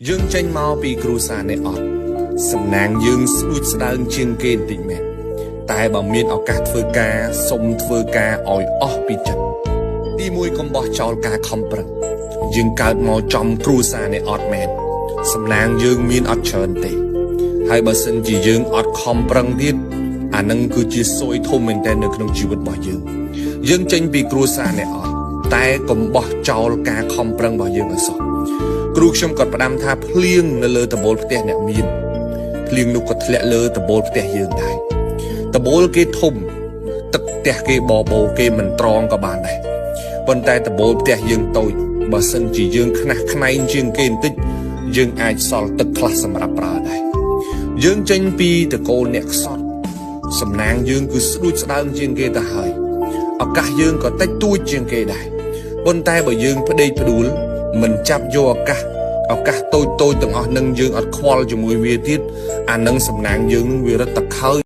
យើងចេញមកពីគ្រួសារនេះអត់សំណាងយើងស្ដួចស្ដើងជាងគេបន្តិចមែនតែបើមានឱកាសធ្វើការសុំធ្វើការឲ្យអស់ពីចិត្តទីមួយកុំបោះចោលការខំប្រឹងយើងកើតមកចំគ្រួសារនេះអត់មែនសំណាងយើងមានអត់ច្រើនទេហើយបើសិនជាយើងអត់ខំប្រឹងទៀតអានឹងគឺជាសួយធំមែនតើនៅក្នុងជីវិតរបស់យើងចេញពីគ្រួសារនេះអត់តែកុំបោះចោលការខំប្រឹងរបស់យើងឲ្យសោះគ្រូខ្ញុំក៏ផ្ដាំថាភ្លៀងនៅលើដបូលផ្ទះអ្នកមានភ្លៀងនោះក៏ធ្លាក់លើដបូលផ្ទះយើងដែរដបូលគេធំទឹកផ្ទះគេបបោគេមិនត្រង់ក៏បានដែរប៉ុន្តែដបូលផ្ទះយើងតូចបើសិនជាយើងខ្នះខ្នែងជាងគេបន្តិចយើងអាចសល់ទឹកខ្លះសម្រាប់ប្រើដែរយើងចេញពីតកូលអ្នកខ្សត់សំណាងយើងគឺស្ដួចស្ដើងជាងគេទៅហើយឱកាសយើងក៏តិចតួចជាងគេដែរប៉ុន្តែបើយើងផ្ដេកផ្ដួលមិនចាប់យកឱកាសតូចទាំងអស់នឹងយើងអត់ខ្វល់ជាមួយវាទៀតអានឹងសំណាងយើងនឹងវារត់តែខើ